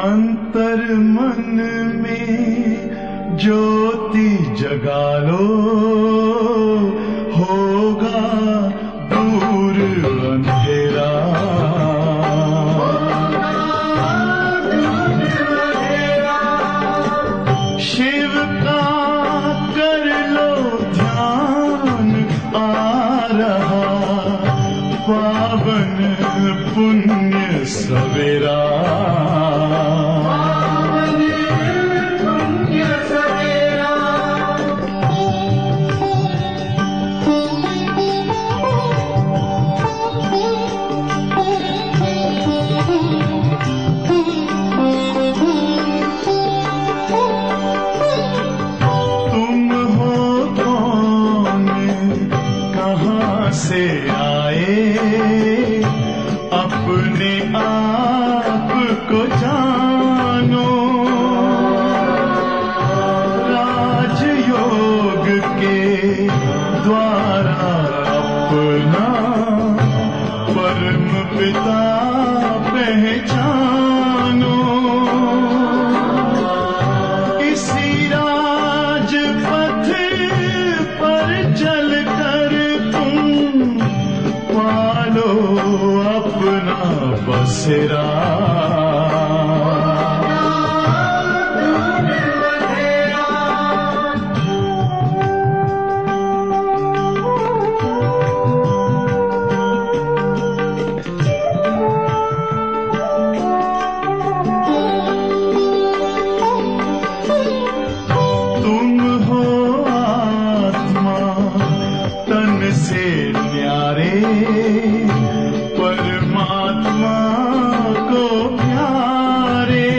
अंतर मन में ज्योति जगा लो, होगा दूर अंधेरा। शिव का कर लो ध्यान, आ रहा पावन पुण्य सवेरा। से आए अपने आप को जानो, राजयोग के द्वारा अपना परम पिता पहचानो। इसी राजपथ पर चलकर पालो अपना बसेरा। तुम हो आत्मा तन से न्यारे, परमात्मा को प्यारे।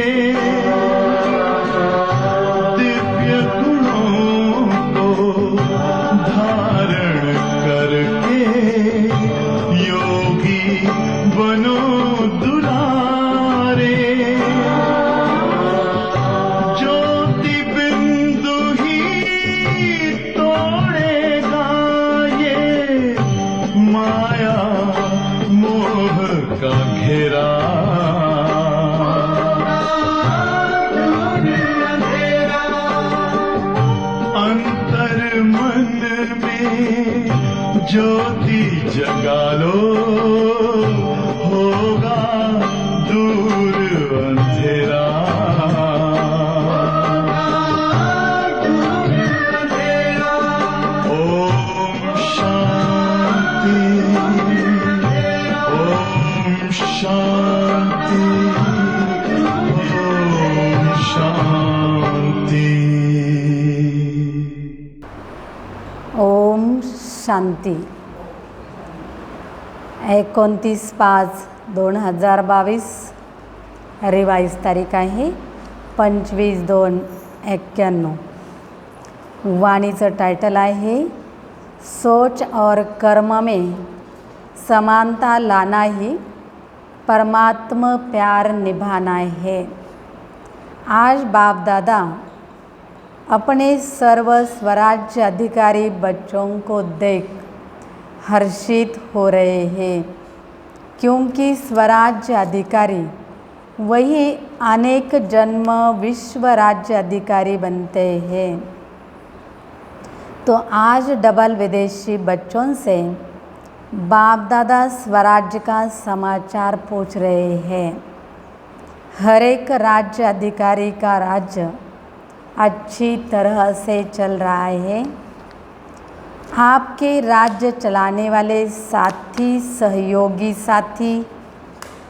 दिव्य गुणों को धारण करके योगी बनो दुलारे। ज्योति बिंदु ही तोड़ेगा ये माया मोह का घेरा। अंतर मन में ज्योति जगा लो, होगा दूर अंधेरा। ओम शांति, ओम शांति, ओम शांति। ओम शांती। 29/5/2022 रिवाइज तारीख आहे 25/2/91। वाणीचं टायटल आहे सोच और कर्म में समानता लाना ही परमात्मा प्यार निभाना है। आज बाप दादा अपने सर्व स्वराज्य अधिकारी बच्चों को देख हर्षित हो रहे हैं, क्योंकि स्वराज्य अधिकारी वही अनेक जन्म विश्व राज्य अधिकारी बनते हैं। तो आज डबल विदेशी बच्चों से बाप दादा स्वराज्य का समाचार पूछ रहे हैं। हर एक राज्य अधिकारी का राज्य अच्छी तरह से चल रहा है। आपके राज्य चलाने वाले साथी सहयोगी साथी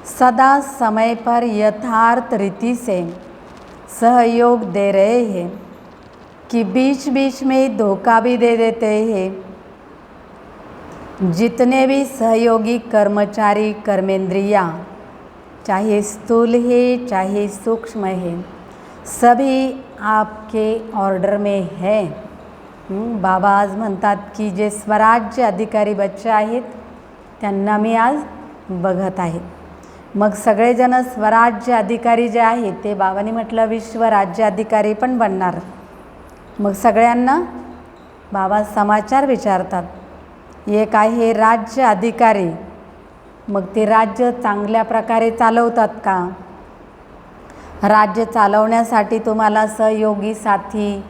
सदा समय पर यथार्थ रीति से सहयोग दे रहे हैं कि बीच बीच में धोखा भी दे देते हैं। जितने भी सहयोगी कर्मचारी कर्मेंद्रियाँ चाहे स्थूल है चाहे सूक्ष्म है, सभी आपके ऑर्डर में है। बाबा आज म्हणतात की जे स्वराज्य अधिकारी बच्चे आहेत त्यांना मी आज बघत आहे। मग सगळेजण स्वराज्य अधिकारी जे आहेत ते बाबांनी म्हटलं विश्व राज्य अधिकारी पण बनणार। मग सगळ्यांना बाबा समाचार विचारतात। एक आहे राज्य अधिकारी, मग ते राज्य चांगल्या प्रकारे चालवतात का? राज्य चालवण्यासाठी तुम्हाला सहयोगी साथी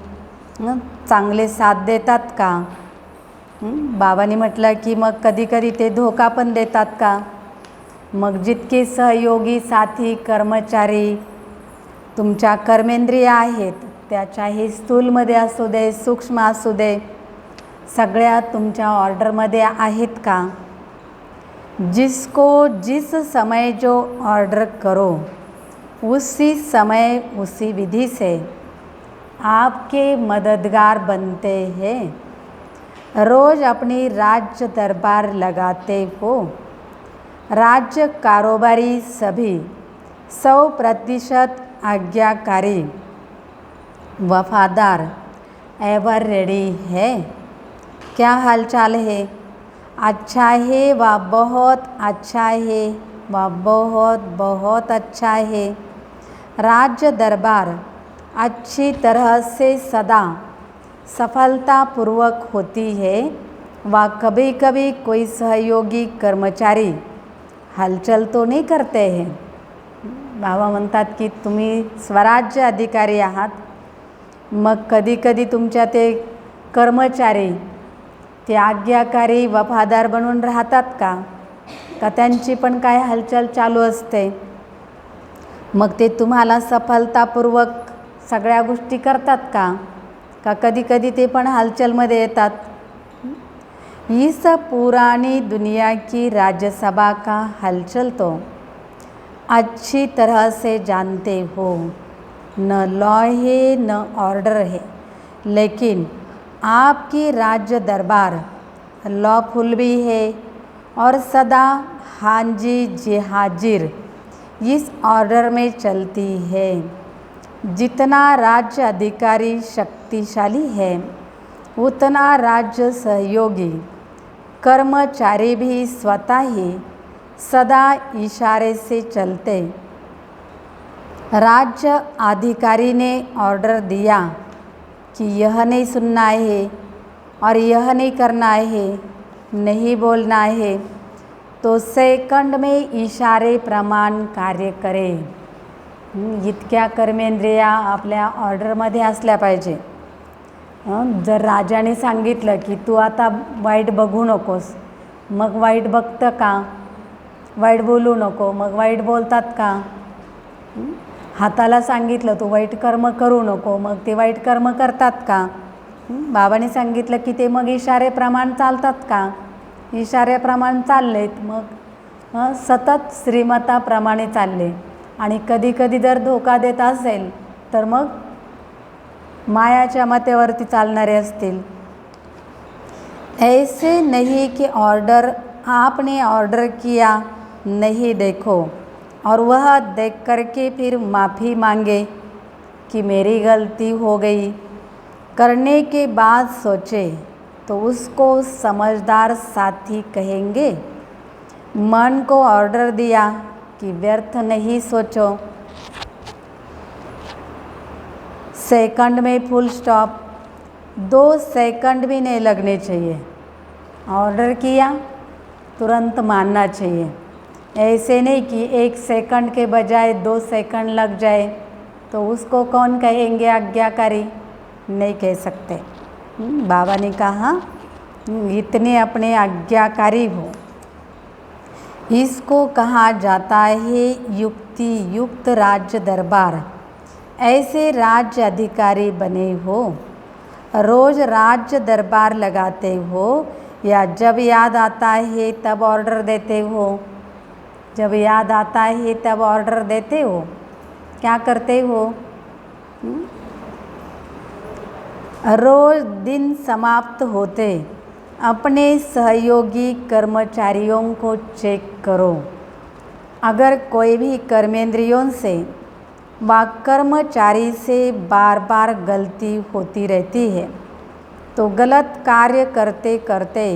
चांगले साथ देतात का? बाबांनी म्हटलं की मग कधी कधी ते धोका पण देतात का? मग जितके सहयोगी साथी कर्मचारी तुमच्या कर्मेंद्रिय आहेत, त्याच्याही स्थूलमध्ये असू दे सूक्ष्म असू दे, सगळ्या तुमच्या ऑर्डरमध्ये आहेत का? जिसको जिस समय जो ऑर्डर करो उसी समय उसी विधि से आपके मददगार बनते हैं। रोज़ अपनी राज्य दरबार लगाते हो। राज्य कारोबारी सभी 100% आज्ञाकारी वफादार एवर रेडी है। क्या हालचाल है? अच्छा है व बहुत अच्छा है व बहुत बहुत अच्छा है। राज्य दरबार अच्छी तरह से सदा सफलतापूर्वक होती है व कभी कभी कोई सहयोगी कर्मचारी हलचल तो नहीं करते हैं। बाबा म्हणतात की तुम्ही स्वराज्य अधिकारी आहात, मग कधी कधी तुमच्या ते कर्मचारी ते आज्ञाकारी वफादार बनून राहतात का? का त्यांची पण काय हालचाल चालू असते? मग ते तुम्हाला सफलतापूर्वक सगळ्या गोष्टी करतात का? का कधी कधी ते पण हालचालमध्ये येतात? इस पुरानी दुनिया की राज्यसभा का हलचल तो अच्छी तरह से जानते हो। न लॉ है न ऑर्डर है, लेकिन आपकी राज्य दरबार लॉफुल भी है और सदा हांजी जी हाजिर इस ऑर्डर में चलती है। जितना राज्य अधिकारी शक्तिशाली है उतना राज्य सहयोगी कर्मचारी भी स्वतः ही सदा इशारे से चलते। राज्य अधिकारी ने ऑर्डर दिया कि यह नहीं सुनना है और यह नहीं करना है, नहीं बोलना है, तो सेकंड में इशारे प्रमाण कार्य करे। इतक्या कर्मेंद्रिया आपल्या ऑर्डरमध्ये असल्या पाहिजे। जर राजाने सांगितलं की तू आता वाईट बघू नकोस, मग वाईट बघतं का? वाईट बोलू नको, मग वाईट बोलतात का? हाताला सांगितलं तू वाईट कर्म करू नको, मग ते वाईट कर्म करतात का? बाबांनी सांगितलं की ते मग इशारेप्रमाणे चालतात का? इशारेप्रमाणे चाललेत, मग सतत श्रीमताप्रमाणे चालले आणि कधी कधी जर धोका देत असेल तर मग मायाच्या मतेवरती चालणारे असतील। ऐसे नहीं कि ऑर्डर आपने ऑर्डर किया नहीं देखो और वह देख करके फिर माफ़ी मांगे कि मेरी गलती हो गई। करने के बाद सोचे तो उसको समझदार साथी कहेंगे। मन को ऑर्डर दिया कि व्यर्थ नहीं सोचो, सेकंड में फुल स्टॉप, 2 सेकंड भी नहीं लगने चाहिए। ऑर्डर किया तुरंत मानना चाहिए। ऐसे नहीं कि 1 सेकंड के बजाय 2 सेकंड लग जाए तो उसको कौन कहेंगे आज्ञाकारी? नहीं कह सकते। बाबा ने कहा इतने अपने आज्ञाकारी हो। इसको कहा जाता है युक्ति युक्त राज्य दरबार। ऐसे राज्य अधिकारी बने हो, रोज़ राज्य दरबार लगाते हो या जब याद आता है तब ऑर्डर देते हो? जब याद आता है तब ऑर्डर देते हो? क्या करते हो? रोज़ दिन समाप्त होते अपने सहयोगी कर्मचारियों को चेक करो। अगर कोई भी कर्मेंद्रियों से व कर्मचारी से बार बार गलती होती रहती है तो गलत कार्य करते करते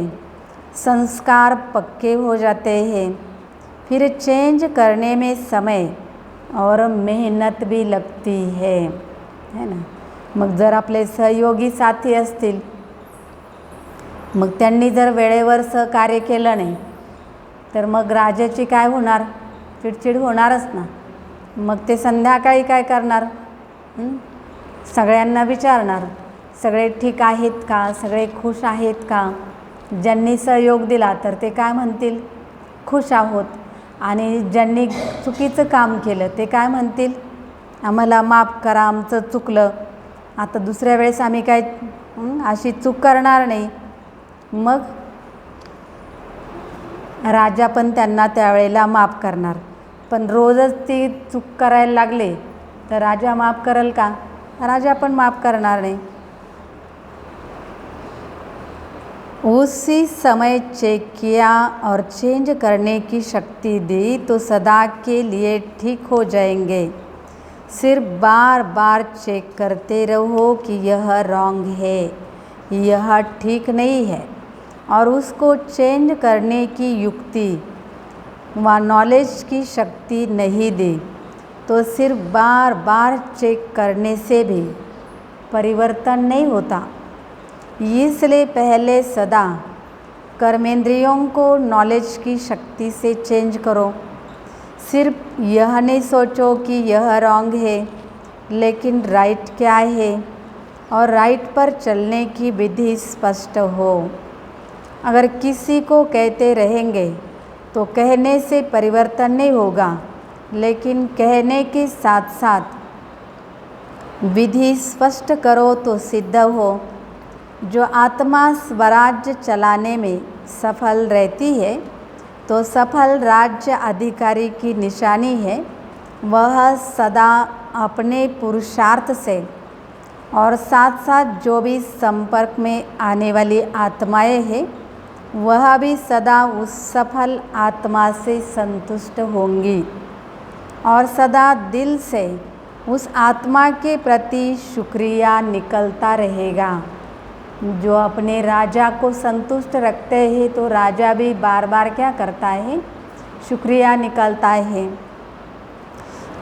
संस्कार पक्के हो जाते हैं। फिर चेंज करने में समय और मेहनत भी लगती है ना। मग जर आपले सहयोगी साथी असतील, मग त्यांनी जर वेळेवर सहकार्य केलं नाही तर मग राजाची काय होणार? चिडचिड होणारच ना। मग ते संध्याकाळी काय करणार? सगळ्यांना विचारणार, सगळे ठीक आहेत का, सगळे खुश आहेत का? ज्यांनी सहयोग दिला तर ते काय म्हणतील? खुश आहोत. आणि ज्यांनी चुकीचं काम केलं ते काय म्हणतील? आम्हाला माफ करा, आमचं चुकलं, आता दुसऱ्या वेळेस आम्ही काय अशी चूक करणार नाही. मग राजा पण त्यांना त्यावेळेला माफ करणार. पण रोजच ती चूक करायला लागले तर राजा माफ करेल का? राजा पण माफ करणार नाही. उसी समय चेक किया और चेंज करने की शक्ति दी तो सदा के लिए ठीक हो जाएंगे. सिर्फ बार बार चेक करते रहो कि यह रॉन्ग है, यह ठीक नहीं है, और उसको चेंज करने की युक्ति व नॉलेज की शक्ति नहीं दी तो सिर्फ बार बार चेक करने से भी परिवर्तन नहीं होता. इसलिए पहले सदा कर्मेंद्रियों को नॉलेज की शक्ति से चेंज करो. सिर्फ यह नहीं सोचो कि यह रॉन्ग है, लेकिन राइट क्या है और राइट पर चलने की विधि स्पष्ट हो. अगर किसी को कहते रहेंगे तो कहने से परिवर्तन नहीं होगा, लेकिन कहने के साथ साथ विधि स्पष्ट करो तो सिद्ध हो. जो आत्मा स्वराज्य चलाने में सफल रहती है तो सफल राज्य अधिकारी की निशानी है. वह सदा अपने पुरुषार्थ से और साथ साथ जो भी संपर्क में आने वाली आत्माएं हैं वह भी सदा उस सफल आत्मा से संतुष्ट होंगी और सदा दिल से उस आत्मा के प्रति शुक्रिया निकलता रहेगा. जो अपने राजा को संतुष्ट रखते हैं तो राजा भी बार बार क्या करता है? शुक्रिया निकलता है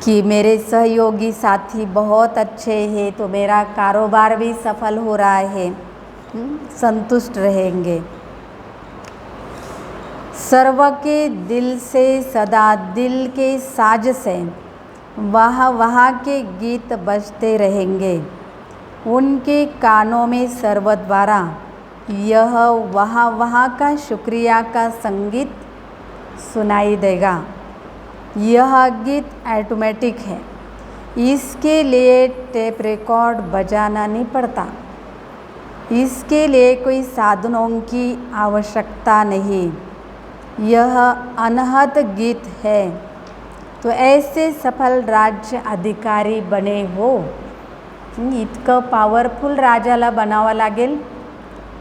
कि मेरे सहयोगी साथी बहुत अच्छे हैं तो मेरा कारोबार भी सफल हो रहा है. संतुष्ट रहेंगे. सर्व के दिल से सदा दिल के साज से वहाँ के गीत बजते रहेंगे. उनके कानों में सर्व द्वारा यह वहाँ का शुक्रिया का संगीत सुनाई देगा. यह गीत ऑटोमेटिक है, इसके लिए टेप रिकॉर्ड बजाना नहीं पड़ता, इसके लिए कोई साधनों की आवश्यकता नहीं. यह अनहद गीत है. तो ऐसे सफल राज्य अधिकारी बने हो. इतकं पॉवरफुल राजाला बनावं लागेल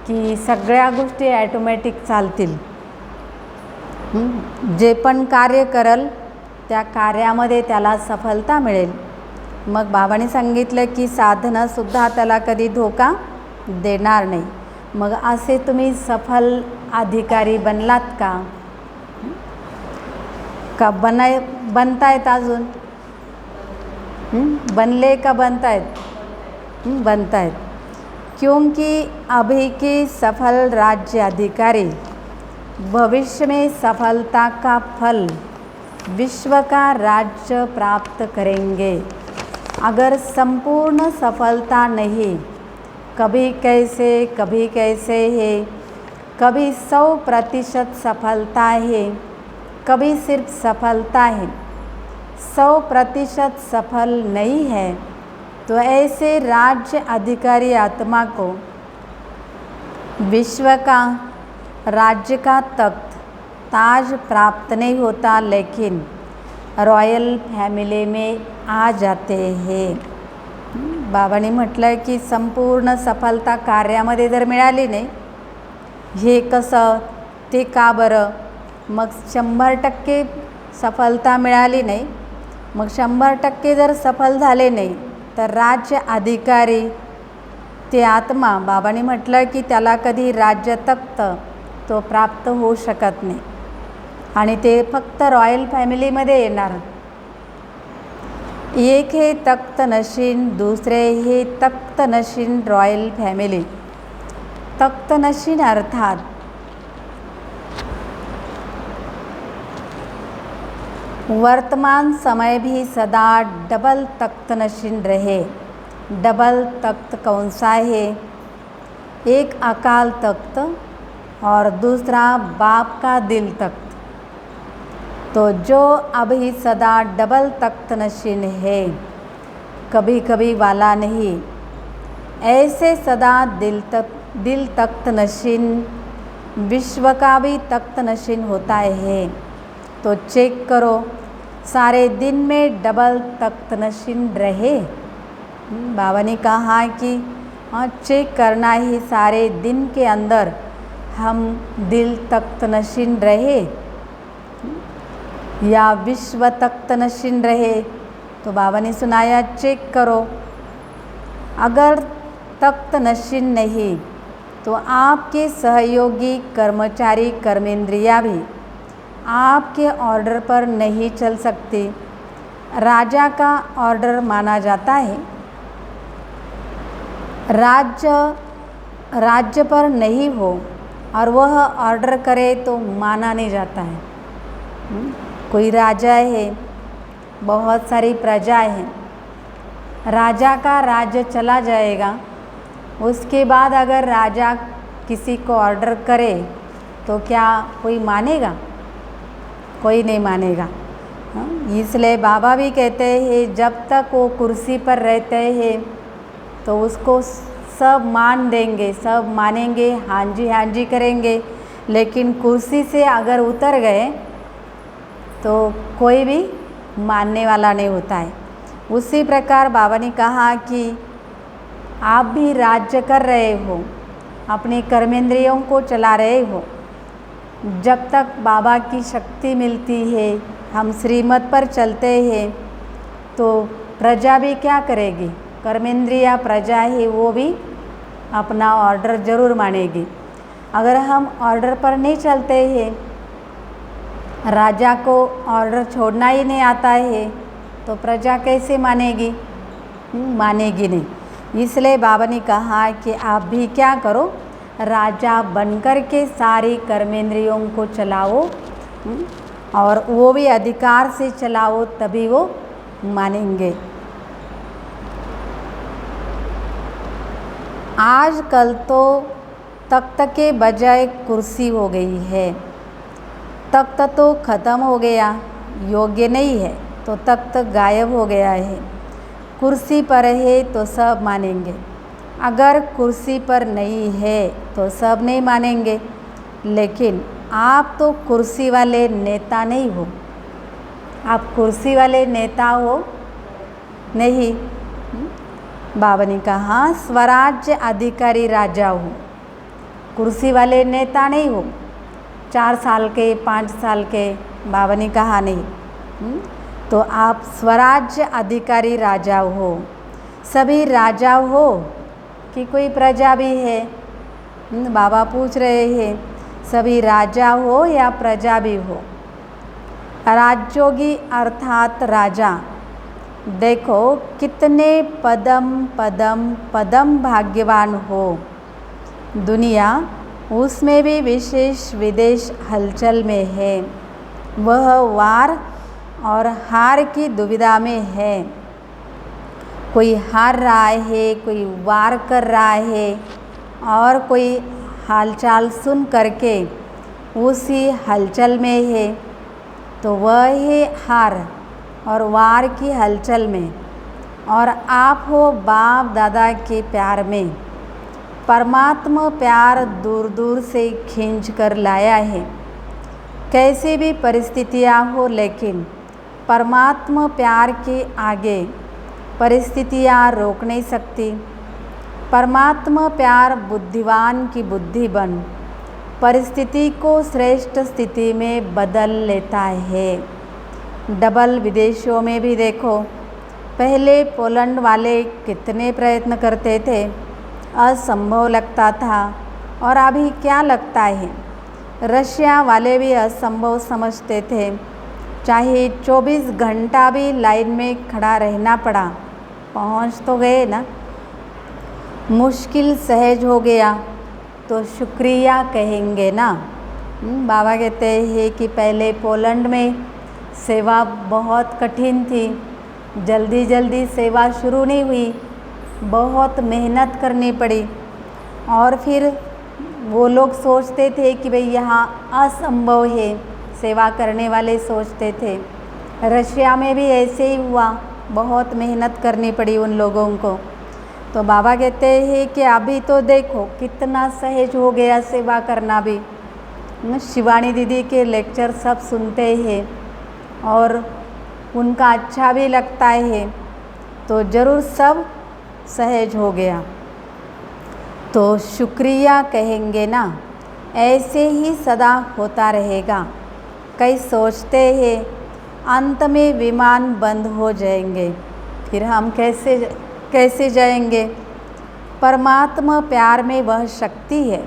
की सगळ्या गोष्टी ॲटोमॅटिक चालतील. जे पण कार्य करल त्या कार्यामध्ये त्याला सफलता मिळेल. मग बाबांनी सांगितलं की साधनासुद्धा त्याला कधी धोका देणार नाही. मग असे तुम्ही सफल अधिकारी बनलात का? का बनतायत अजून? बनले का बनतायत? बनतायत. क्योंकि अभी के सफल राज्य अधिकारी भविष्य में सफलता का फल विश्व का राज्य प्राप्त करेंगे. अगर संपूर्ण सफलता नहीं, कभी कैसे है, कभी 100% सफलता है, कभी सिर्फ सफलता है, 100% सफल नहीं है, तो ऐसे राज्य अधिकारी आत्मा को विश्व का राज्य का तख्त ताज प्राप्त नहीं होता, लेकिन रॉयल फॅमिली में आ जाते हैं. बाबांनी म्हटलं की संपूर्ण सफलता कार्यामध्ये जर मिळाली नाही, हे कसं ते का बरं? मग 100% सफलता मिळाली नाही, मग 100% जर सफल झाले नाही तर राज्य अधिकारी ते आत्मा, बाबांनी म्हटलं की त्याला कधी राज्य तख्त तो प्राप्त होऊ शकत नाही आणि ते फक्त रॉयल फॅमिलीमध्ये येणार. एक हे तख्त नशीन, दूसरे हे तख्त नशीन रॉयल फॅमिली. तख्त नशीन अर्थात वर्तमान समय भी सदा डबल तख्त नशीन रहे। डबल तख्त कौन सा है? एक अकाल तख्त और दूसरा बाप का दिल तख्त। तो जो अभी सदा डबल तख्त नशीन है, कभी कभी वाला नहीं, ऐसे सदा दिल तख्त नशीन विश्व का भी तख्त नशीन होता है। तो चेक करो, सारे दिन में डबल तख्त नशीन रहे। बाबा ने कहा कि हाँ, चेक करना ही सारे दिन के अंदर हम दिल तख्त नशीन रहे या विश्व तख्त नशीन रहे। तो बाबा ने सुनाया, चेक करो, अगर तख्त नशीन नहीं तो आपके सहयोगी कर्मचारी कर्मेंद्रिया भी आपके ऑर्डर पर नहीं चल सकती। राजा का ऑर्डर माना जाता है, राज्य पर नहीं हो और वह ऑर्डर करे तो माना नहीं जाता है। कोई राजा है, बहुत सारी प्रजाएं हैं, राजा का राज्य चला जाएगा, उसके बाद अगर राजा किसी को ऑर्डर करे तो क्या कोई मानेगा? कोई नहीं मानेगा। इसलिए बाबा भी कहते हैं, जब तक वो कुर्सी पर रहते हैं तो उसको सब मान देंगे, सब मानेंगे, हाँ जी करेंगे, लेकिन कुर्सी से अगर उतर गए तो कोई भी मानने वाला नहीं होता है। उसी प्रकार बाबा ने कहा कि आप भी राज्य कर रहे हो, अपने कर्मेंद्रियों को चला रहे हो, जब तक बाबा की शक्ति मिलती है, हम श्रीमत पर चलते हैं, तो प्रजा भी क्या करेगी? कर्मेंद्रिया प्रजा है, वो भी अपना ऑर्डर ज़रूर मानेगी। अगर हम ऑर्डर पर नहीं चलते हैं, राजा को ऑर्डर छोड़ना ही नहीं आता है, तो प्रजा कैसे मानेगी? मानेगी नहीं। इसलिए बाबा ने कहा कि आप भी क्या करो, राजा बनकर के सारी कर्मेंद्रियों को चलाओ और वो भी अधिकार से चलाओ, तभी वो मानेंगे। आजकल तो तख्त के बजाय कुर्सी हो गई है। तख्त तो ख़त्म हो गया, योग्य नहीं है, तो तख्त गायब हो गया है। कुर्सी पर है तो सब मानेंगे, अगर कुर्सी पर नहीं है तो सब नहीं मानेंगे। लेकिन आप तो कुर्सी वाले नेता नहीं हो, आप कुर्सी वाले नेता हो नहीं। बाबा ने कहा, स्वराज्य अधिकारी राजा हो, कुर्सी वाले नेता नहीं हो। 4 साल के, 5 साल के, बाबा ने कहा नहीं। तो आप स्वराज्य अधिकारी राजा हो। सभी राजा हो कि कोई प्रजा भी है? बाबा पूछ रहे हैं, सभी राजा हो या प्रजा भी हो? राजयोगी अर्थात राजा, देखो कितने पदम भाग्यवान हो। दुनिया उसमें भी विशेष विदेश हलचल में है, वह वार और हार की दुविधा में है। कोई हार रहा है, कोई वार कर रहा है, और कोई हालचाल सुन करके उसी हलचल में है, तो वह है हार और वार की हलचल में। और आप हो बाप दादा के प्यार में। परमात्मा प्यार दूर दूर से खींच कर लाया है। कैसी भी परिस्थितियाँ हो, लेकिन परमात्मा प्यार के आगे परिस्थितियाँ रोक नहीं सकती। परमात्मा प्यार बुद्धिवान की बुद्धि बन परिस्थिति को श्रेष्ठ स्थिति में बदल लेता है। डबल विदेशों में भी देखो, पहले पोलैंड वाले कितने प्रयत्न करते थे, असंभव लगता था, और अभी क्या लगता है? रशिया वाले भी असंभव समझते थे, चाहे 24 घंटा भी लाइन में खड़ा रहना पड़ा, पहुंच तो गए ना। मुश्किल सहज हो गया तो शुक्रिया कहेंगे ना। बाबा कहते हैं कि पहले पोलैंड में सेवा बहुत कठिन थी, जल्दी जल्दी सेवा शुरू नहीं हुई, बहुत मेहनत करनी पड़ी। और फिर वो लोग सोचते थे कि भाई यहाँ असंभव है, सेवा करने वाले सोचते थे। रशिया में भी ऐसे ही हुआ, बहुत मेहनत करनी पड़ी उन लोगों को। तो बाबा कहते हैं कि अभी तो देखो कितना सहज हो गया सेवा करना भी। शिवानी दीदी के लेक्चर सब सुनते हैं और उनका अच्छा भी लगता है, तो ज़रूर सब सहज हो गया। तो शुक्रिया कहेंगे ना, ऐसे ही सदा होता रहेगा। कई सोचते हैं अंत में विमान बंद हो जाएंगे, फिर हम कैसे जाएंगे। परमात्मा प्यार में वह शक्ति है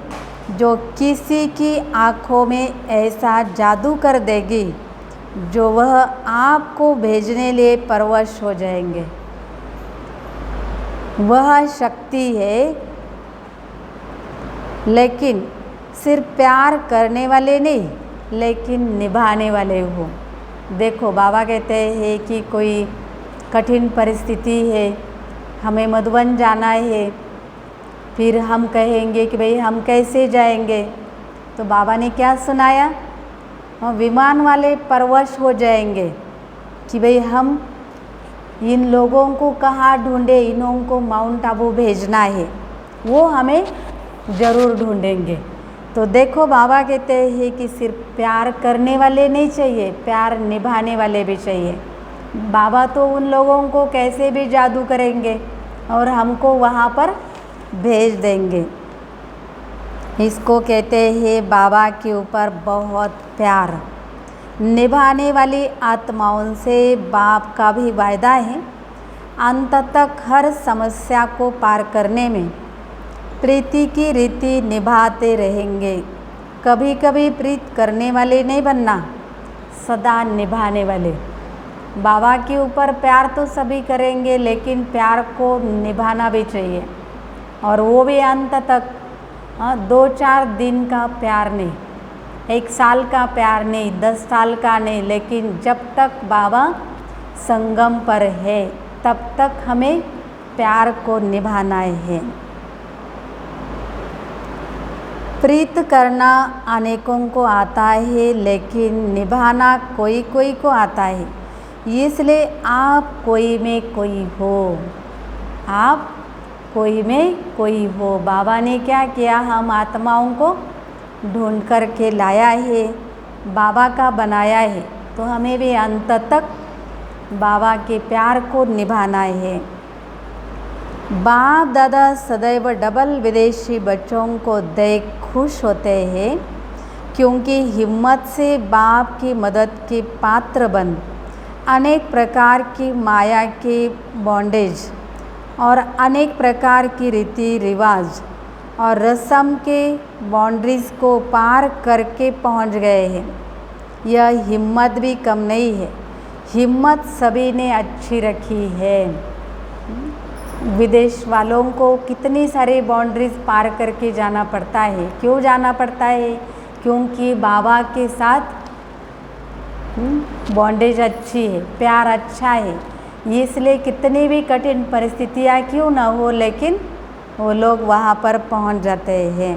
जो किसी की आँखों में ऐसा जादू कर देगी जो वह आपको भेजने लिए परवश हो जाएंगे। वह शक्ति है, लेकिन सिर्फ प्यार करने वाले नहीं, लेकिन निभाने वाले हो। देखो बाबा कहते हैं कि कोई कठिन परिस्थिति है, हमें मधुबन जाना है, फिर हम कहेंगे कि भाई हम कैसे जाएंगे। तो बाबा ने क्या सुनाया, विमान वाले परवश हो जाएंगे कि भाई हम इन लोगों को कहाँ ढूंढे, इन्हों को माउंट आबू भेजना है, वो हमें ज़रूर ढूंढेंगे। तो देखो बाबा कहते हैं कि सिर्फ प्यार करने वाले नहीं चाहिए, प्यार निभाने वाले भी चाहिए। बाबा तो उन लोगों को कैसे भी जादू करेंगे और हमको वहाँ पर भेज देंगे। इसको कहते हैं बाबा के ऊपर बहुत प्यार। निभाने वाली आत्माओं से बाप का भी वायदा है, अंत तक हर समस्या को पार करने में प्रीति की रीति निभाते रहेंगे। कभी कभी प्रीत करने वाले नहीं बनना, सदा निभाने वाले। बाबा के ऊपर प्यार तो सभी करेंगे, लेकिन प्यार को निभाना भी चाहिए, और वो भी अंत तक। 2-4 दिन का प्यार नहीं, 1 साल का प्यार नहीं, 10 साल का नहीं, लेकिन जब तक बाबा संगम पर है तब तक हमें प्यार को निभाना है। प्रीत करना अनेकों को आता है, लेकिन निभाना कोई कोई को आता है। इसलिए आप कोई में कोई हो, आप कोई में कोई हो। बाबा ने क्या किया, हम आत्माओं को ढूंढ कर के लाया है, बाबा का बनाया है, तो हमें भी अंत तक बाबा के प्यार को निभाना है। बाप दादा सदैव डबल विदेशी बच्चों को देख खुश होते हैं, क्योंकि हिम्मत से बाप की मदद के पात्र बन अनेक प्रकार की माया के बॉन्डेज और अनेक प्रकार की रीति रिवाज और रस्म के बाउंड्रीज को पार करके पहुंच गए हैं। यह हिम्मत भी कम नहीं है, हिम्मत सभी ने अच्छी रखी है। विदेश वालों को कितनी सारी बाउंड्रीज पार करके जाना पड़ता है। क्यों जाना पड़ता है? क्योंकि बाबा के साथ बॉन्डेज अच्छी है, प्यार अच्छा है। इसलिए कितनी भी कठिन परिस्थितियाँ क्यों ना हो, लेकिन वो लोग वहाँ पर पहुँच जाते हैं।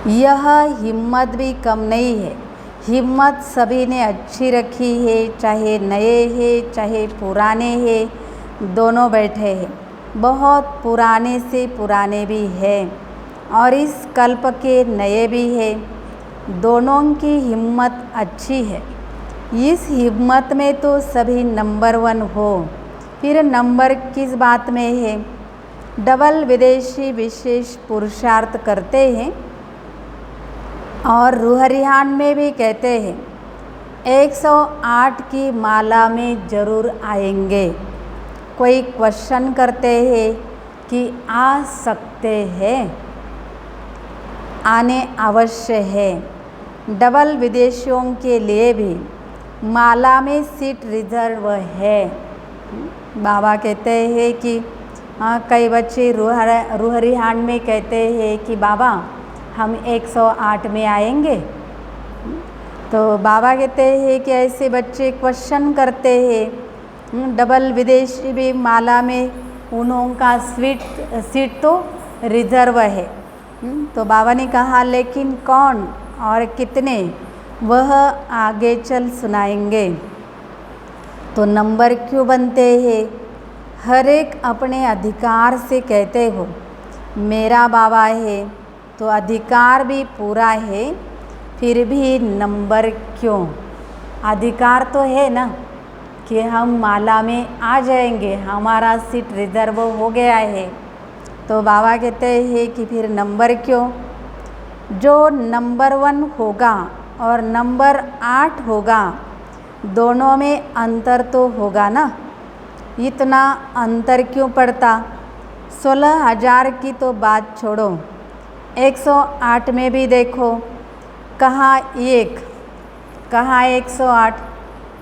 यह हिम्मत भी कम नहीं है, हिम्मत सभी ने अच्छी रखी है, चाहे नए हैं चाहे पुराने हैं, दोनों बैठे हैं। बहुत पुराने से पुराने भी हैं और इस कल्प के नए भी हैं, दोनों की हिम्मत अच्छी है। इस हिम्मत में तो सभी नंबर 1 हो। फिर नंबर किस बात में है? डबल विदेशी विशेष पुरुषार्थ करते हैं और रूहरिहान में भी कहते हैं 108 की माला में ज़रूर आएंगे। कोई क्वेश्चन करते हैं कि आ सकते हैं, आने अवश्य है। डबल विदेशियों के लिए भी माला में सीट रिजर्व है। बाबा कहते हैं कि कई बच्चे रूहरिहान में कहते हैं कि बाबा हम 108 में आएंगे। तो बाबा कहते हैं कि ऐसे बच्चे क्वेश्चन करते हैं डबल विदेशी भी माला में उन्हों का सीट तो रिजर्व है। तो बाबा ने कहा लेकिन कौन और कितने, वह आगे चल सुनाएंगे। तो नंबर क्यों बनते हैं? हर एक अपने अधिकार से कहते हो मेरा बाबा है, तो अधिकार भी पूरा है, फिर भी नंबर क्यों? अधिकार तो है ना कि हम माला में आ जाएंगे, हमारा सीट रिजर्व हो गया है। तो बाबा कहते हैं कि फिर नंबर क्यों? जो नंबर 1 होगा और नंबर 8 होगा, दोनों में अंतर तो होगा ना। इतना अंतर क्यों पड़ता? 16,000 की तो बात छोड़ो, 108 में भी देखो, कहाँ 1 कहाँ 108,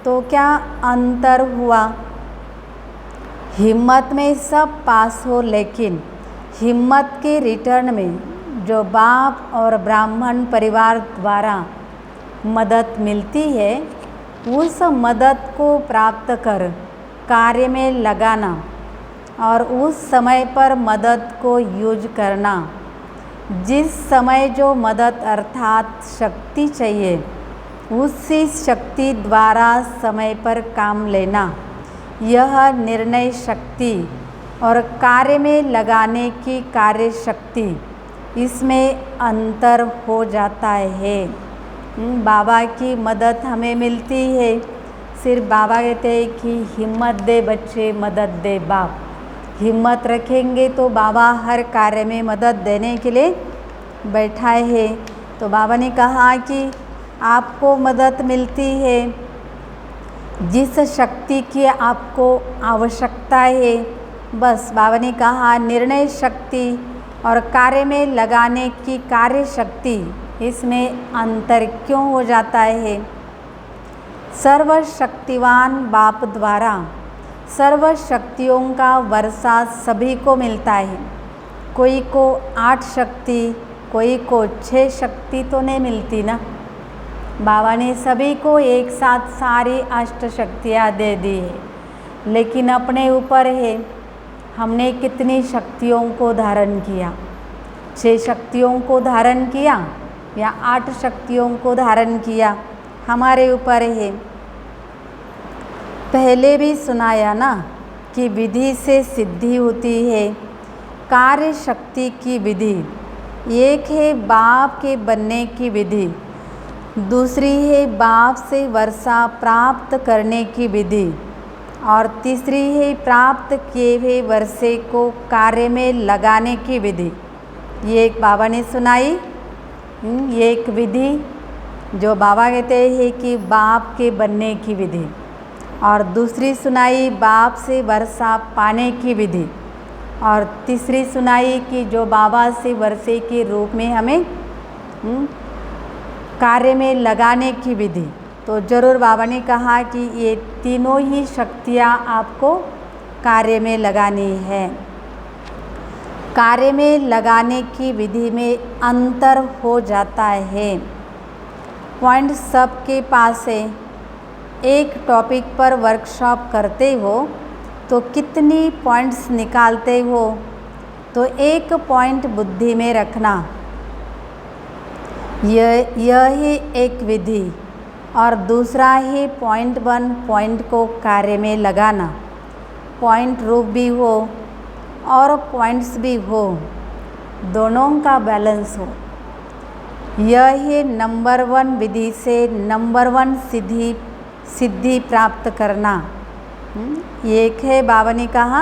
तो क्या अंतर हुआ? हिम्मत में सब पास हो, लेकिन हिम्मत के रिटर्न में जो बाप और ब्राह्मण परिवार द्वारा मदद मिलती है, उस मदद को प्राप्त कर कार्य में लगाना और उस समय पर मदद को यूज करना। जिस समय जो मदद अर्थात शक्ति चाहिए, उसी शक्ति द्वारा समय पर काम लेना, यह निर्णय शक्ति और कार्य में लगाने की कार्य शक्ति, इसमें अंतर हो जाता है। बाबा की मदद हमें मिलती है, सिर्फ बाबा कहते हैं कि हिम्मत दे बच्चे, मदद दे बाप। हिम्मत रखेंगे तो बाबा हर कार्य में मदद देने के लिए बैठाए है। तो बाबा ने कहा कि आपको मदद मिलती है, जिस शक्ति की आपको आवश्यकता है, बस बाबा ने कहा निर्णय शक्ति और कार्य में लगाने की कार्य शक्ति, इसमें अंतर क्यों हो जाता है? सर्वशक्तिवान बाप द्वारा सर्व शक्तियों का वर्षा सभी को मिलता है। कोई को 8 शक्ति, कोई को 6 शक्ति तो नहीं मिलती ना। बाबा ने सभी को एक साथ सारी 8 शक्तियाँ दे दी है, लेकिन अपने ऊपर है हमने कितनी शक्तियों को धारण किया। 6 शक्तियों को धारण किया या 8 शक्तियों को धारण किया, हमारे ऊपर है। पहले भी सुनाया ना कि विधि से सिद्धि होती है, कार्य शक्ति की विधि। एक है बाप के बनने की विधि, दूसरी है बाप से वर्षा प्राप्त करने की विधि, और तीसरी है प्राप्त किए हुए वर्षे को कार्य में लगाने की विधि। ये एक बाबा ने सुनाई, ये एक विधि जो बाबा कहते हैं कि बाप के बनने की विधि, और दूसरी सुनाई बाप से वर्षा पाने की विधि, और तीसरी सुनाई कि जो बाबा से वर्षे के रूप में हमें कार्य में लगाने की विधि। तो ज़रूर बाबा ने कहा कि ये तीनों ही शक्तियाँ आपको कार्य में लगानी है। कार्य में लगाने की विधि में अंतर हो जाता है। पॉइंट सबके पास है। एक टॉपिक पर वर्कशॉप करते हो तो कितनी पॉइंट्स निकालते हो, तो एक पॉइंट बुद्धि में रखना, यह ही एक विधि, और दूसरा ही पॉइंट 1 पॉइंट को कार्य में लगाना। पॉइंट रूप भी हो और पॉइंट्स भी हो, दोनों का बैलेंस हो। यह ही नंबर 1 विधि से नंबर 1 सिद्धि प्राप्त करना। एक है बाबा ने कहा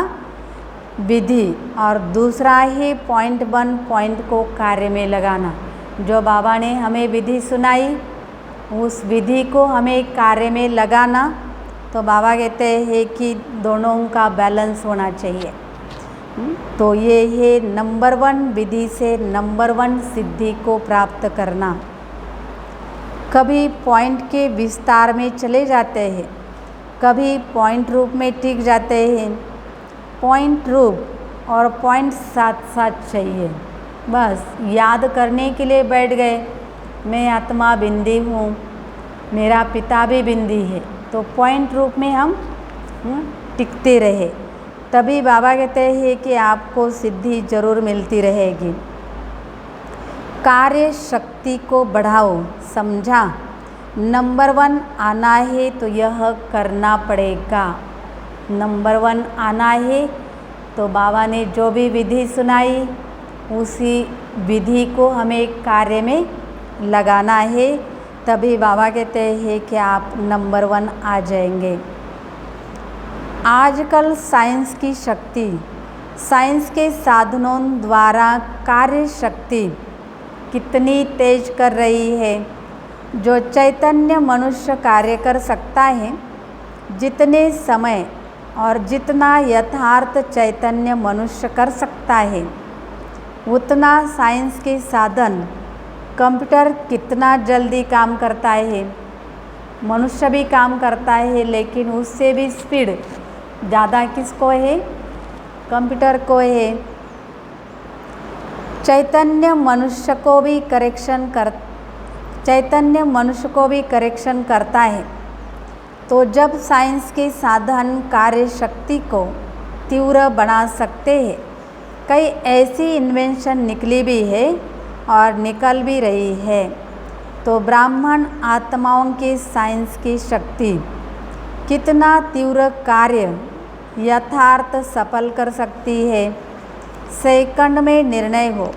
विधि, और दूसरा ही पॉइंट 1 पॉइंट को कार्य में लगाना। जो बाबा ने हमें विधि सुनाई, उस विधि को हमें कार्य में लगाना। तो बाबा कहते हैं कि दोनों का बैलेंस होना चाहिए। तो ये है नंबर 1 विधि से नंबर 1 सिद्धि को प्राप्त करना। कभी पॉइंट के विस्तार में चले जाते हैं, कभी पॉइंट रूप में टिक जाते हैं। पॉइंट रूप और पॉइंट साथ साथ चाहिए। बस याद करने के लिए बैठ गए, मैं आत्मा बिंदी हूँ, मेरा पिता भी बिंदी है, तो पॉइंट रूप में हम टिकते रहे, तभी बाबा कहते हैं कि आपको सिद्धि जरूर मिलती रहेगी। कार्य शक्ति को बढ़ाओ, समझा? नंबर 1 आना है तो यह करना पड़ेगा। नंबर 1 आना है तो बाबा ने जो भी विधि सुनाई उसी विधि को हमें कार्य में लगाना है, तभी बाबा कहते हैं कि आप नंबर 1 आ जाएंगे। आजकल साइंस की शक्ति, साइंस के साधनों द्वारा कार्य शक्ति कितनी तेज कर रही है। जो चैतन्य मनुष्य कार्य कर सकता है, जितने समय और जितना यथार्थ चैतन्य मनुष्य कर सकता है, उतना साइंस के साधन कंप्यूटर कितना जल्दी काम करता है। मनुष्य भी काम करता है, लेकिन उससे भी स्पीड ज़्यादा किसको है? कंप्यूटर को है। चैतन्य मनुष्य को भी करेक्शन करता है। तो जब साइंस के साधन कार्य शक्ति को तीव्र बना सकते हैं, कई ऐसी इन्वेंशन निकली भी है और निकल भी रही है, तो ब्राह्मण आत्माओं के साइंस की शक्ति कितना तीव्र कार्य यथार्थ सफल कर सकती है। सेकंड में निर्णय हो,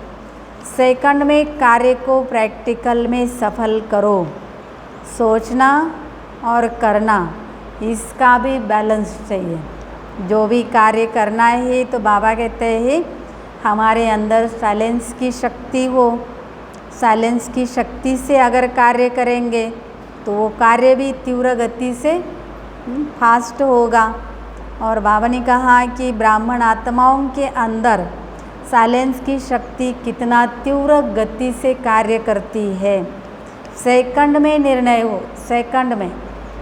सेकंड में कार्य को प्रैक्टिकल में सफल करो। सोचना और करना, इसका भी बैलेंस चाहिए। जो भी कार्य करना है तो बाबा कहते हैं हमारे अंदर साइलेंस की शक्ति हो। साइलेंस की शक्ति से अगर कार्य करेंगे तो वो कार्य भी तीव्र गति से फास्ट होगा। और बाबा ने कहा कि ब्राह्मण आत्माओं के अंदर साइलेंस की शक्ति कितना तीव्र गति से कार्य करती है। सेकंड में निर्णय हो, सेकंड में,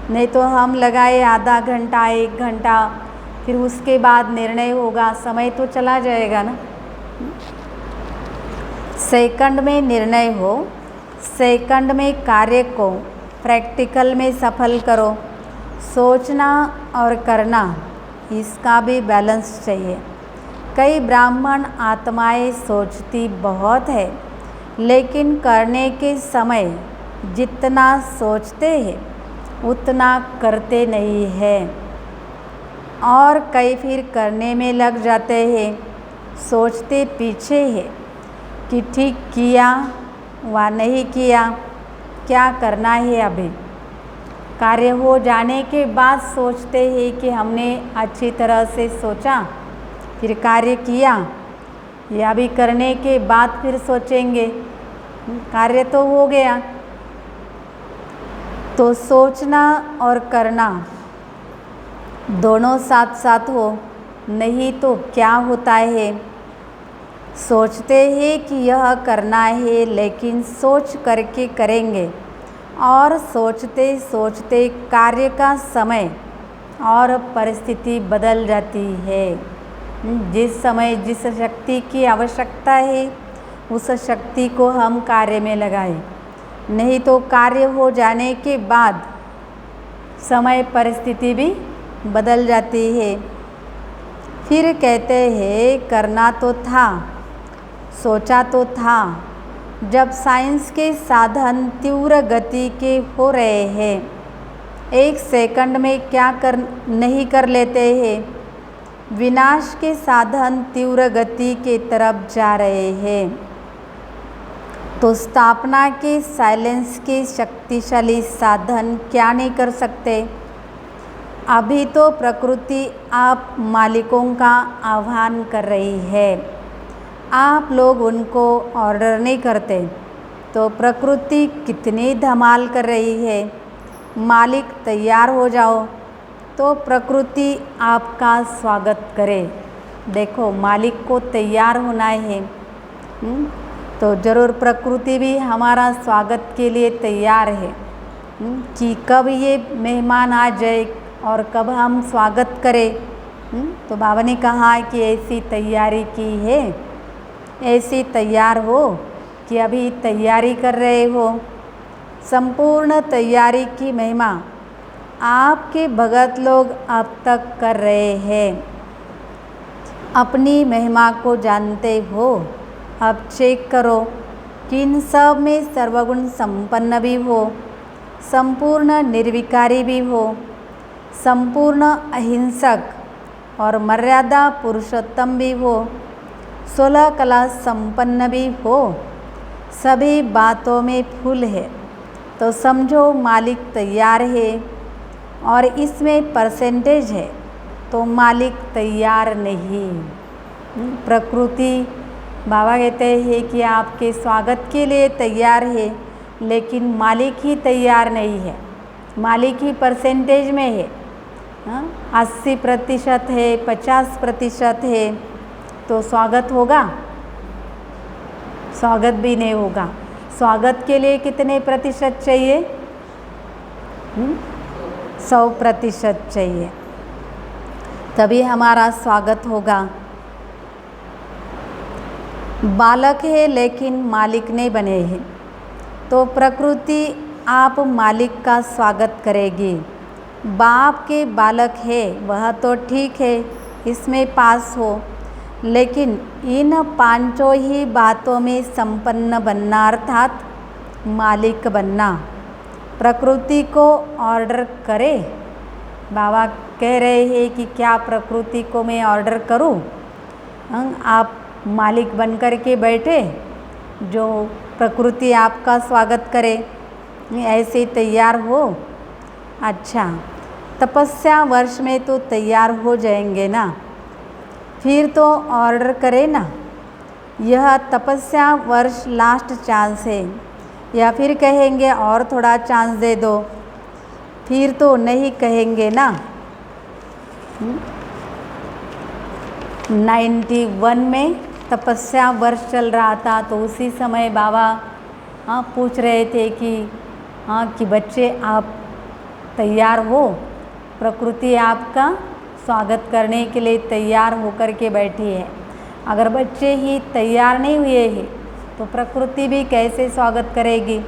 नहीं तो हम लगाए आधा घंटा 1 घंटा, फिर उसके बाद निर्णय होगा, समय तो चला जाएगा ना। सेकंड में निर्णय हो, सेकंड में कार्य को प्रैक्टिकल में सफल करो। सोचना और करना, इसका भी बैलेंस चाहिए। कई ब्राह्मण आत्माएं सोचती बहुत है, लेकिन करने के समय जितना सोचते हैं उतना करते नहीं हैं, और कई फिर करने में लग जाते हैं, सोचते पीछे है कि ठीक किया व नहीं किया, क्या करना है। अभी कार्य हो जाने के बाद सोचते हैं कि हमने अच्छी तरह से सोचा, फिर कार्य किया, या भी करने के बाद फिर सोचेंगे कार्य तो हो गया। तो सोचना और करना दोनों साथ साथ हो, नहीं तो क्या होता है, सोचते हैं कि यह करना है, लेकिन सोच करके करेंगे, और सोचते सोचते कार्य का समय और परिस्थिति बदल जाती है। जिस समय जिस शक्ति की आवश्यकता है उस शक्ति को हम कार्य में लगाएं, नहीं तो कार्य हो जाने के बाद समय परिस्थिति भी बदल जाती है। फिर कहते हैं करना तो था, सोचा तो था। जब साइंस के साधन तीव्र गति के हो रहे हैं, 1 सेकंड में क्या नहीं कर लेते हैं। विनाश के साधन तीव्र गति के तरफ जा रहे हैं, तो स्थापना के साइलेंस के शक्तिशाली साधन क्या नहीं कर सकते। अभी तो प्रकृति आप मालिकों का आह्वान कर रही है, आप लोग उनको ऑर्डर नहीं करते, तो प्रकृति कितनी धमाल कर रही है। मालिक तैयार हो जाओ तो प्रकृति आपका स्वागत करे। देखो मालिक को तैयार होना है, तो ज़रूर प्रकृति भी हमारा स्वागत के लिए तैयार है कि कब ये मेहमान आ जाए और कब हम स्वागत करें। तो बाबा ने कहा कि ऐसी तैयारी की है ऐसी तैयार हो कि अभी तैयारी कर रहे हो। संपूर्ण तैयारी की महिमा आपके भगत लोग अब तक कर रहे हैं। अपनी महिमा को जानते हो। अब चेक करो कि इन सब में सर्वगुण संपन्न भी हो, संपूर्ण निर्विकारी भी हो, संपूर्ण अहिंसक और मर्यादा पुरुषोत्तम भी हो, 16 कला संपन्न भी हो, सभी बातों में फुल है, तो समझो मालिक तैयार है। और इसमें परसेंटेज है तो मालिक तैयार नहीं। प्रकृति बाबा कहते हैं कि आपके स्वागत के लिए तैयार है, लेकिन मालिक ही तैयार नहीं है। मालिक ही परसेंटेज में है, 80% है, 50% है, तो स्वागत होगा? स्वागत भी नहीं होगा। स्वागत के लिए कितने प्रतिशत चाहिए? 100% चाहिए, तभी हमारा स्वागत होगा। बालक है लेकिन मालिक नहीं बने हैं, तो प्रकृति आप मालिक का स्वागत करेगी। बाप के बालक है वह तो ठीक है, इसमें पास हो, लेकिन इन पांचों ही बातों में संपन्न बनना अर्थात मालिक बनना। प्रकृति को ऑर्डर करे। बाबा कह रहे हैं कि क्या प्रकृति को मैं ऑर्डर करूं? आप मालिक बनकर के बैठे, जो प्रकृति आपका स्वागत करे, ऐसे तैयार हो। अच्छा, तपस्या वर्ष में तो तैयार हो जाएंगे ना, फिर तो ऑर्डर करे ना। यह तपस्या वर्ष लास्ट चांस है, या फिर कहेंगे और थोड़ा चांस दे दो, फिर तो नहीं कहेंगे ना। 91 में तपस्या वर्ष चल रहा था, तो उसी समय बाबा पूछ रहे थे कि बच्चे आप तैयार हो? प्रकृति आपका स्वागत करने के लिए तैयार होकर के बैठी है। अगर बच्चे ही तैयार नहीं हुए हैं तो प्रकृति भी कैसे स्वागत करेगी?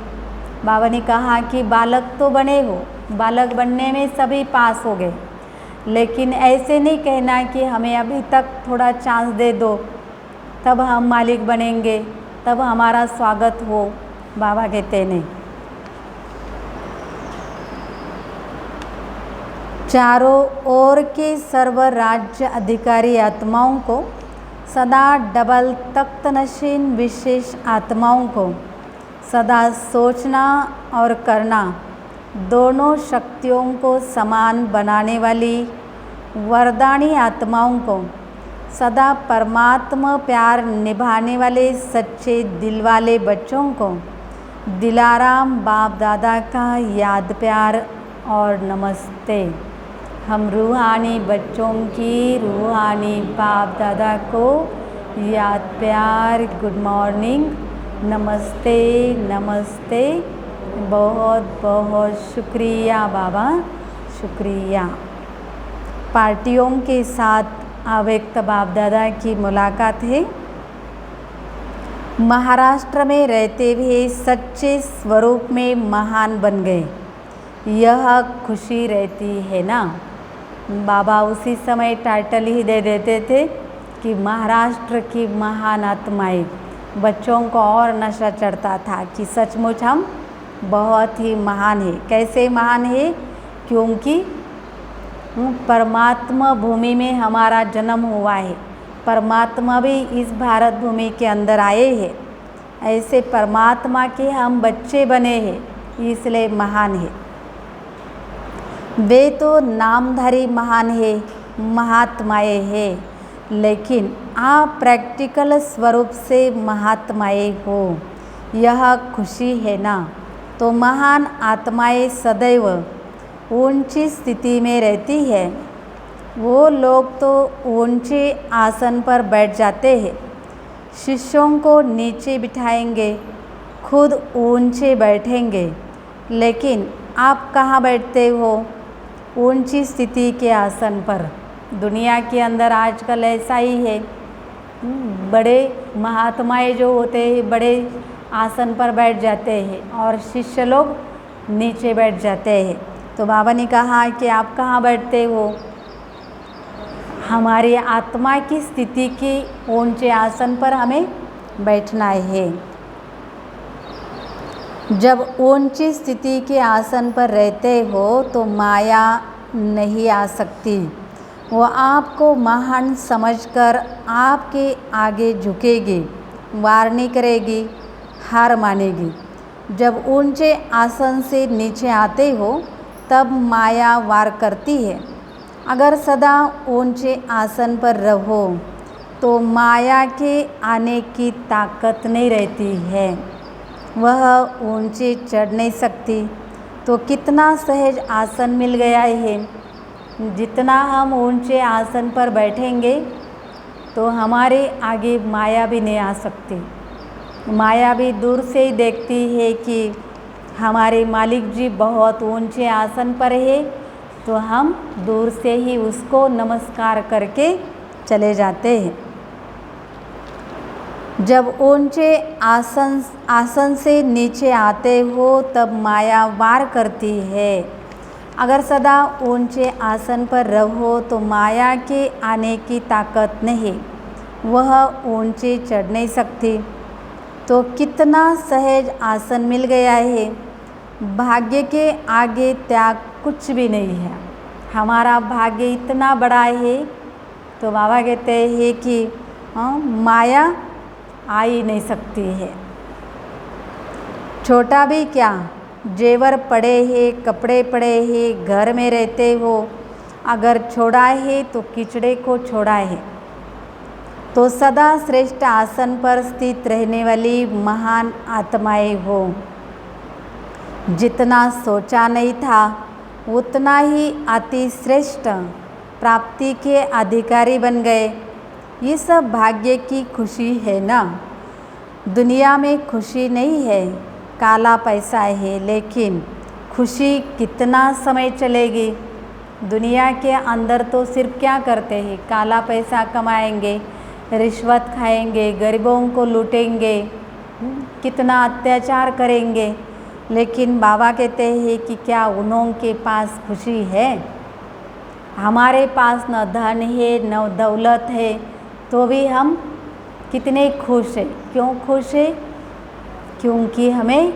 बाबा ने कहा कि बालक तो बने हो, बालक बनने में सभी पास हो गए, लेकिन ऐसे नहीं कहना कि हमें अभी तक थोड़ा चांस दे दो, तब हम मालिक बनेंगे, तब हमारा स्वागत हो। बाबा कहते नहीं। चारों ओर के सर्व राज्य अधिकारी आत्माओं को, सदा डबल तख्त नशीन विशेष आत्माओं को, सदा सोचना और करना दोनों शक्तियों को समान बनाने वाली वरदानी आत्माओं को, सदा परमात्मा प्यार निभाने वाले सच्चे दिल वाले बच्चों को दिलाराम बाप दादा का याद प्यार और नमस्ते। हम रूहानी बच्चों की रूहानी बाप दादा को याद प्यार, गुड मॉर्निंग, नमस्ते नमस्ते, बहुत बहुत शुक्रिया बाबा, शुक्रिया। पार्टियों के साथ अव्यक्त बाप दादा की मुलाकात है। महाराष्ट्र में रहते हुए सच्चे स्वरूप में महान बन गए, यह खुशी रहती है ना। बाबा उसी समय टाइटल ही दे देते थे कि महाराष्ट्र की महान आत्माएं। बच्चों को और नशा चढ़ता था कि सचमुच हम बहुत ही महान है। कैसे महान है? क्योंकि परमात्मा भूमि में हमारा जन्म हुआ है, परमात्मा भी इस भारत भूमि के अंदर आए हैं, ऐसे परमात्मा के हम बच्चे बने हैं, इसलिए महान है। वे तो नामधारी महान है, महात्माएं हैं, लेकिन आप प्रैक्टिकल स्वरूप से महात्माएं हो, यह खुशी है ना। तो महान आत्माएं सदैव ऊंची स्थिति में रहती है। वो लोग तो ऊंचे आसन पर बैठ जाते हैं, शिष्यों को नीचे बिठाएंगे, खुद ऊंचे बैठेंगे, लेकिन आप कहाँ बैठते हो? ऊंची स्थिति के आसन पर। दुनिया के अंदर आजकल ऐसा ही है, बड़े महात्माएं जो होते हैं बड़े आसन पर बैठ जाते हैं और शिष्य लोग नीचे बैठ जाते हैं। तो बाबा ने कहा कि आप कहाँ बैठते हो? हमारी आत्मा की स्थिति के ऊंचे आसन पर हमें बैठना है। जब ऊंची स्थिति के आसन पर रहते हो तो माया नहीं आ सकती। वो आपको महान समझकर आपके आगे झुकेगी, वार नहीं करेगी, हार मानेगी। जब ऊंचे आसन से नीचे आते हो तब माया वार करती है। अगर सदा ऊंचे आसन पर रहो तो माया के आने की ताकत नहीं रहती है, वह ऊंचे चढ़ नहीं सकती। तो कितना सहज आसन मिल गया है। जितना हम ऊंचे आसन पर बैठेंगे तो हमारे आगे माया भी नहीं आ सकती। माया भी दूर से ही देखती है कि हमारे मालिक जी बहुत ऊंचे आसन पर है, तो हम दूर से ही उसको नमस्कार करके चले जाते हैं। जब ऊंचे आसन से नीचे आते हो तब माया वार करती है। अगर सदा ऊंचे आसन पर रहो तो माया के आने की ताकत नहीं, वह ऊंचे चढ़ नहीं सकती। तो कितना सहज आसन मिल गया है। भाग्य के आगे त्याग कुछ भी नहीं है। हमारा भाग्य इतना बड़ा है तो बाबा कहते हैं कि माया आ ही नहीं सकती है। छोटा भी क्या, जेवर पड़े हैं, कपड़े पड़े हैं, घर में रहते हो, अगर छोड़ा है तो किचड़े को छोड़ा है। तो सदा श्रेष्ठ आसन पर स्थित रहने वाली महान आत्माएं हो। जितना सोचा नहीं था उतना ही अति श्रेष्ठ प्राप्ति के अधिकारी बन गए। ये सब भाग्य की खुशी है ना। दुनिया में खुशी नहीं है, काला पैसा है, लेकिन खुशी कितना समय चलेगी। दुनिया के अंदर तो सिर्फ क्या करते हैं, काला पैसा कमाएंगे, रिश्वत खाएंगे, गरीबों को लूटेंगे, कितना अत्याचार करेंगे। लेकिन बाबा कहते हैं कि क्या उन्हों के पास खुशी है? हमारे पास न धन है न दौलत है, तो भी हम कितने खुश हैं। क्यों खुश है? क्योंकि हमें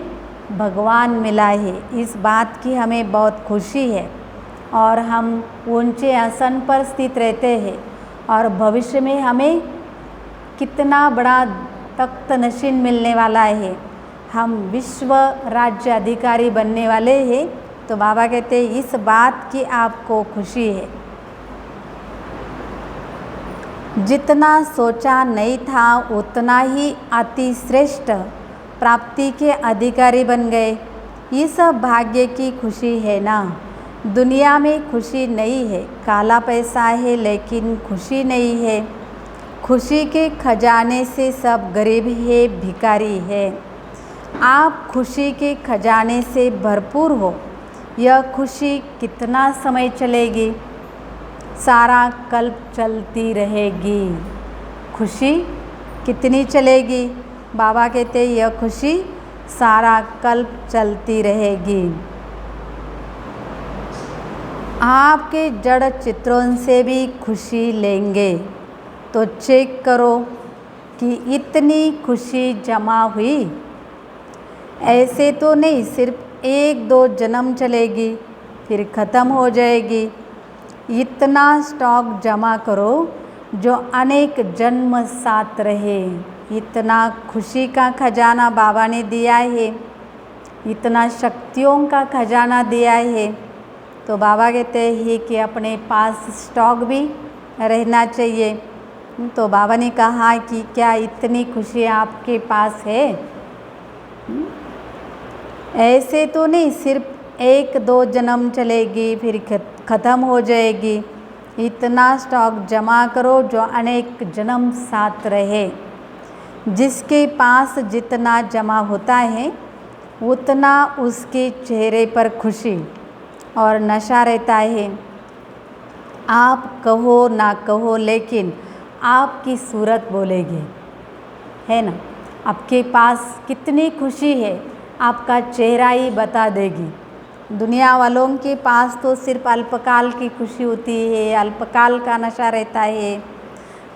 भगवान मिला है, इस बात की हमें बहुत खुशी है। और हम ऊंचे आसन पर स्थित रहते हैं और भविष्य में हमें कितना बड़ा तख्त नशीन मिलने वाला है। हम विश्व राज्य अधिकारी बनने वाले हैं। तो बाबा कहते हैं इस बात की आपको खुशी है। जितना सोचा नहीं था उतना ही अति श्रेष्ठ प्राप्ति के अधिकारी बन गए। ये सब भाग्य की खुशी है ना। दुनिया में खुशी नहीं है, काला पैसा है लेकिन खुशी नहीं है। खुशी के खजाने से सब गरीब है, भिखारी है। आप खुशी के खजाने से भरपूर हो। यह खुशी कितना समय चलेगी? सारा कल्प चलती रहेगी। खुशी कितनी चलेगी? बाबा कहते हैं यह खुशी सारा कल्प चलती रहेगी। आपके जड़ चित्रों से भी खुशी लेंगे तो चेक करो कि इतनी खुशी जमा हुई। ऐसे तो नहीं सिर्फ 1-2 जन्म चलेगी फिर ख़त्म हो जाएगी। इतना स्टॉक जमा करो जो अनेक जन्म साथ रहे। इतना खुशी का खजाना बाबा ने दिया है, इतना शक्तियों का खजाना दिया है। तो बाबा कहते हैं कि अपने पास स्टॉक भी रहना चाहिए। तो बाबा ने कहा कि क्या इतनी खुशी आपके पास है? ऐसे तो नहीं सिर्फ 1-2 जन्म चलेगी फिर ख़त्म हो जाएगी। इतना स्टॉक जमा करो जो अनेक जन्म साथ रहे। जिसके पास जितना जमा होता है उतना उसके चेहरे पर खुशी और नशा रहता है। आप कहो ना कहो लेकिन आपकी सूरत बोलेगी, है ना। आपके पास कितनी खुशी है आपका चेहरा ही बता देगी। दुनिया वालों के पास तो सिर्फ अल्पकाल की खुशी होती है, अल्पकाल का नशा रहता है।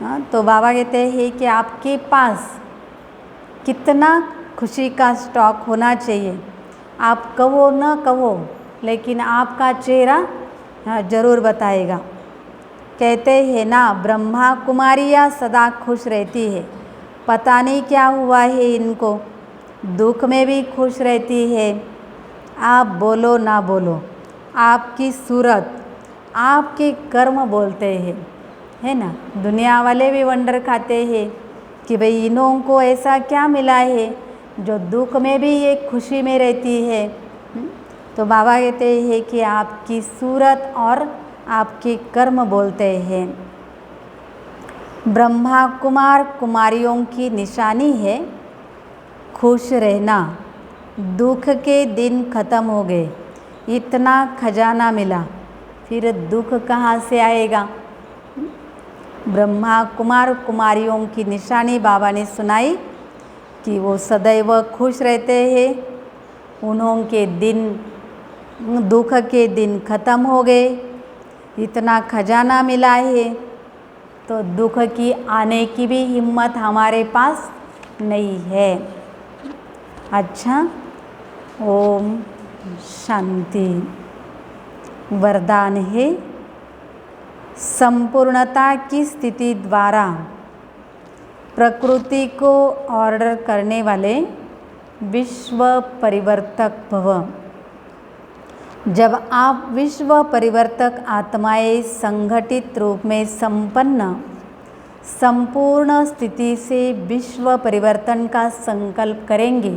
हाँ, तो बाबा कहते हैं कि आपके पास कितना खुशी का स्टॉक होना चाहिए। आप कहो न कहो, लेकिन आपका चेहरा ज़रूर बताएगा। कहते हैं ना, ब्रह्मा कुमारियाँ सदा खुश रहती है। पता नहीं क्या हुआ है इनको, दुख में भी खुश रहती है। आप बोलो ना बोलो, आपकी सूरत, आपके कर्म बोलते हैं, है ना। दुनिया वाले भी वंडर खाते हैं कि भाई इन्हों को ऐसा क्या मिला है जो दुख में भी ये खुशी में रहती है। तो बाबा कहते हैं कि आपकी सूरत और आपके कर्म बोलते हैं। ब्रह्मा कुमार कुमारियों की निशानी है खुश रहना। दुख के दिन ख़त्म हो गए, इतना खजाना मिला, फिर दुख कहाँ से आएगा। ब्रह्मा कुमार कुमारियों की निशानी बाबा ने सुनाई कि वो सदैव खुश रहते हैं। उन्होंने दिन, दुख के दिन ख़त्म हो गए, इतना खजाना मिला है, तो दुख की आने की भी हिम्मत हमारे पास नहीं है। अच्छा, ओम शांति। वरदान है, संपूर्णता की स्थिति द्वारा प्रकृति को ऑर्डर करने वाले विश्व परिवर्तक भव। जब आप विश्व परिवर्तक आत्माएं संगठित रूप में संपन्न संपूर्ण स्थिति से विश्व परिवर्तन का संकल्प करेंगे,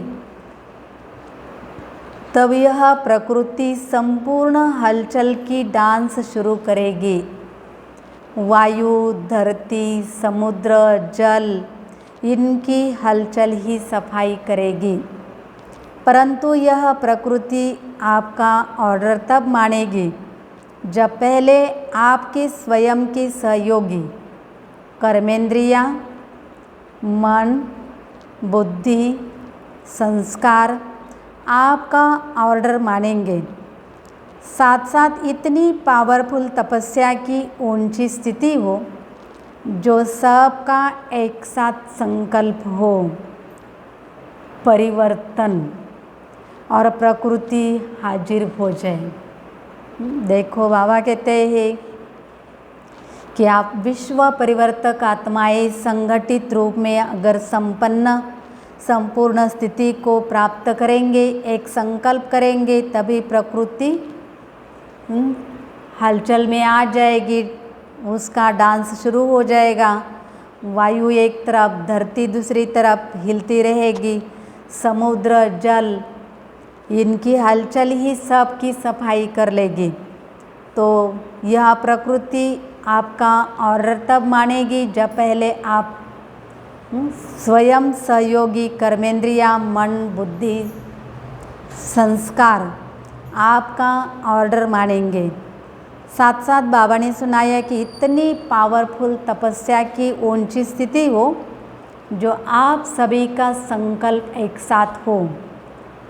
तब यह प्रकृति संपूर्ण हलचल की डांस शुरू करेगी। वायु, धरती, समुद्र, जल, इनकी हलचल ही सफाई करेगी। परंतु यह प्रकृति आपका ऑर्डर तब मानेगी जब पहले आपके स्वयं के सहयोगी कर्मेंद्रियाँ, मन, बुद्धि, संस्कार आपका ऑर्डर मानेंगे। साथ साथ इतनी पावरफुल तपस्या की ऊंची स्थिति हो जो सबका एक साथ संकल्प हो, परिवर्तन, और प्रकृति हाजिर हो जाए। देखो, बाबा कहते हैं कि आप विश्व परिवर्तक आत्माएं संगठित रूप में अगर संपन्न संपूर्ण स्थिति को प्राप्त करेंगे, एक संकल्प करेंगे, तभी प्रकृति हलचल में आ जाएगी, उसका डांस शुरू हो जाएगा। वायु एक तरफ, धरती दूसरी तरफ हिलती रहेगी, समुद्र, जल, इनकी हलचल ही सबकी सफाई कर लेगी। तो यह प्रकृति आपका ऑर्डर तब मानेगी जब पहले आप स्वयं सहयोगी कर्मेंद्रिया, मन, बुद्धि, संस्कार आपका ऑर्डर मानेंगे। साथ साथ बाबा ने सुनाया कि इतनी पावरफुल तपस्या की ऊंची स्थिति हो जो आप सभी का संकल्प एक साथ हो।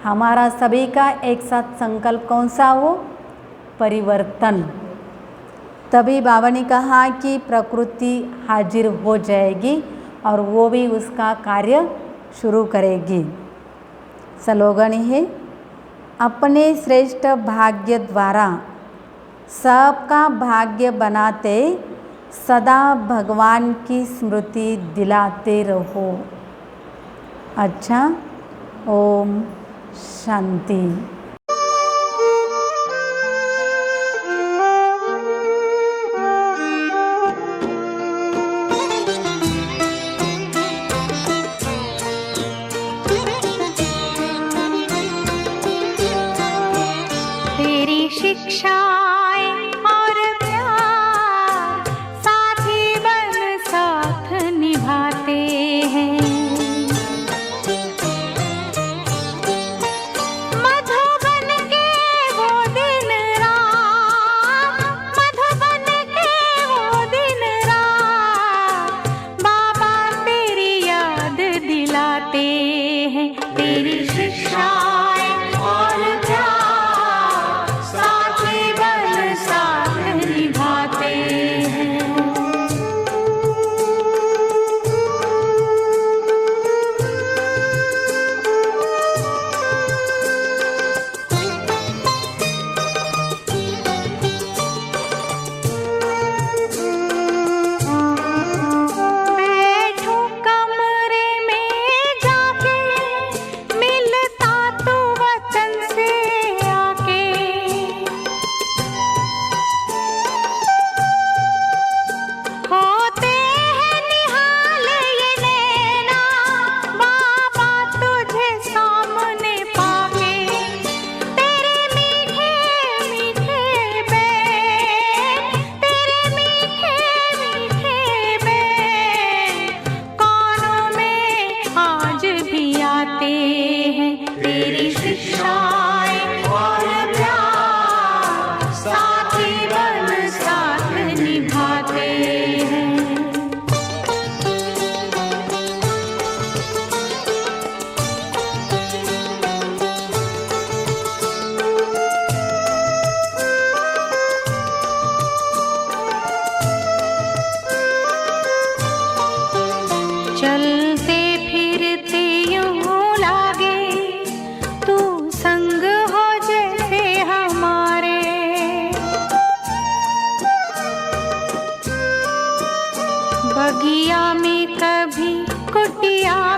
हमारा सभी का एक साथ संकल्प कौन सा हो? परिवर्तन। तभी बाबा ने कहा कि प्रकृति हाजिर हो जाएगी और वो भी उसका कार्य शुरू करेगी। स्लोगन है, अपने श्रेष्ठ भाग्य द्वारा सबका भाग्य बनाते सदा भगवान की स्मृति दिलाते रहो। अच्छा, ओम शांति। तेरी शिक्षाएं और प्यार साथी बन साथ निभाते हैं। मधुबन साथी बन साथ निभाते हैं। चलते फिरते यूं लागे तू संग हो जैसे हमारे। बगिया में कभी कुटिया